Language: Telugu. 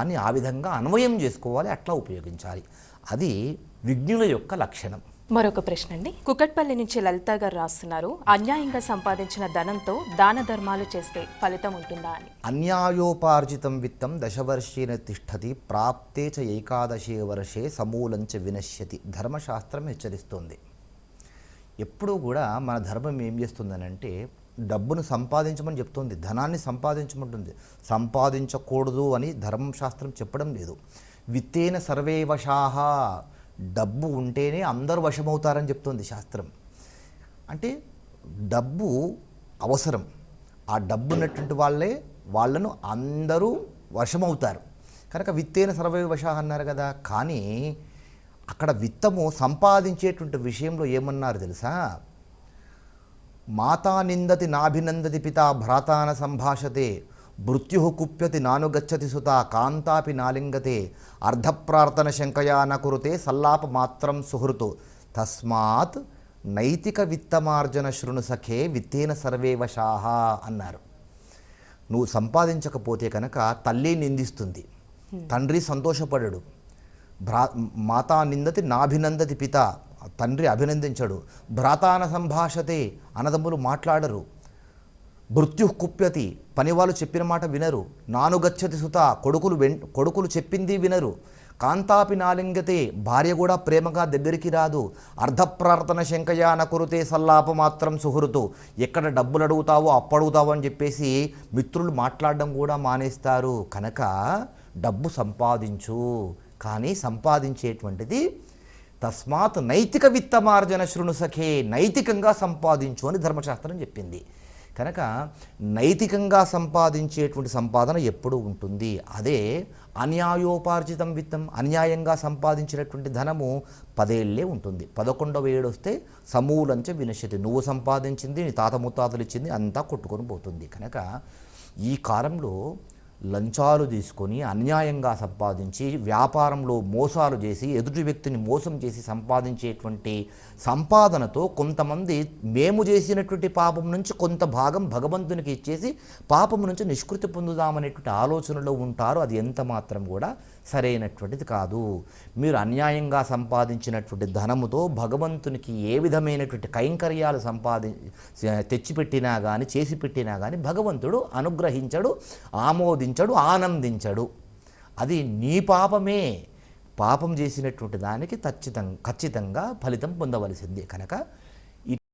అని ఆ విధంగా అన్వయం చేసుకోవాలి, అట్లా ఉపయోగించాలి. అది విజ్ఞుల యొక్క లక్షణం. మరొక ప్రశ్న అండి. కుకట్పల్లి నుంచి లలిత గారు రాస్తున్నారు, అన్యాయంగా సంపాదించిన ధనంతో దాన ధర్మాలు చేస్తే ఫలితం ఉంటుందా అని. అన్యాయోపార్జితం విత్తం దశవర్షేణ తిష్టతి ప్రాప్తే చ ఏకాదశే వర్షే సమూలంచ వినశ్యతి. ధర్మశాస్త్రం హెచ్చరిస్తోంది. ఎప్పుడూ కూడా మన ధర్మం ఏం చేస్తుందనంటే డబ్బును సంపాదించమని చెప్తుంది, ధనాన్ని సంపాదించమంటుంది. సంపాదించకూడదు అని ధర్మశాస్త్రం చెప్పడం లేదు. విత్తేన సర్వే వశాహ, డబ్బు ఉంటేనే అందరూ వశమవుతారని చెప్తుంది శాస్త్రం. అంటే డబ్బు అవసరం, ఆ డబ్బు ఉన్నటువంటి వాళ్ళను అందరూ వశమవుతారు కనుక విత్తేన సర్వే వశాహ అన్నారు కదా. కానీ అక్కడ విత్తము సంపాదించేటువంటి విషయంలో ఏమన్నారు తెలుసా? మాతా నిందతి నాభినందతి పితా భ్రాతాన సంభాషతే మృత్యు కుప్యతి నానుగచ్చతి సుత కాంతాపి నాలింగతే అర్ధప్రార్థన శంకయా నకురుతే సల్లాప మాత్రం సుహృతు తస్మాత్ నైతిక విత్తమార్జన శృణు సఖే విత్తేన సర్వే వశాహ అన్నారు. నువ్వు సంపాదించకపోతే కనుక తల్లి నిందిస్తుంది, తండ్రి సంతోషపడడు. మాతా నిందతి నాభినందతి పిత, తండ్రి అభినందించడు. భ్రాతాన సంభాషతే, అన్నదమ్ములు మాట్లాడరు. మృత్యు కుప్యతి, పనివాళ్ళు చెప్పిన మాట వినరు. నానుగచ్చతి సుత, కొడుకులు చెప్పింది వినరు. కాంతాపి నాలింగతే, భార్య కూడా ప్రేమగా దగ్గరికి రాదు. అర్ధప్రార్థన శంకయా నకురుతే సల్లాప మాత్రం సుహృతు, ఎక్కడ డబ్బులు అడుగుతావో అప్పడుగుతావో అని చెప్పేసి మిత్రులు మాట్లాడడం కూడా మానేస్తారు. కనుక డబ్బు సంపాదించు, కానీ సంపాదించేటువంటిది తస్మాత్ నైతిక విత్తమార్జన శృణు సఖే, నైతికంగా సంపాదించు అని ధర్మశాస్త్రం చెప్పింది. కనుక నైతికంగా సంపాదించేటువంటి సంపాదన ఎప్పుడూ ఉంటుంది. అదే అన్యాయోపార్జితం విత్తం, అన్యాయంగా సంపాదించినటువంటి ధనము 10 ఏళ్లే ఉంటుంది. 11వ ఏడు వస్తే సమూలంచ వినశ్యతి, నువ్వు సంపాదించింది నీ తాత ముత్తాతలు ఇచ్చింది అంతా కొట్టుకొని పోతుంది. కనుక ఈ కాలంలో లంచాలు తీసుకొని అన్యాయంగా సంపాదించి వ్యాపారంలో మోసాలు చేసి ఎదుటి వ్యక్తిని మోసం చేసి సంపాదించేటువంటి సంపాదనతో కొంతమంది మేము చేసినటువంటి పాపం నుంచి కొంత భాగం భగవంతునికి ఇచ్చేసి పాపం నుంచి నిష్కృతి పొందుదామనేటువంటి ఆలోచనలో ఉంటారు. అది ఎంత మాత్రం కూడా సరైనటువంటిది కాదు. మీరు అన్యాయంగా సంపాదించినటువంటి ధనముతో భగవంతునికి ఏ విధమైనటువంటి కైంకర్యాలు తెచ్చిపెట్టినా కానీ చేసి పెట్టినా కానీ భగవంతుడు అనుగ్రహించడు, ఆమోదించడు, ఆనందించడు. అది నీ పాపమే. పాపం చేసినటువంటి దానికి ఖచ్చితంగా ఫలితం పొందవలసిందే. కనుక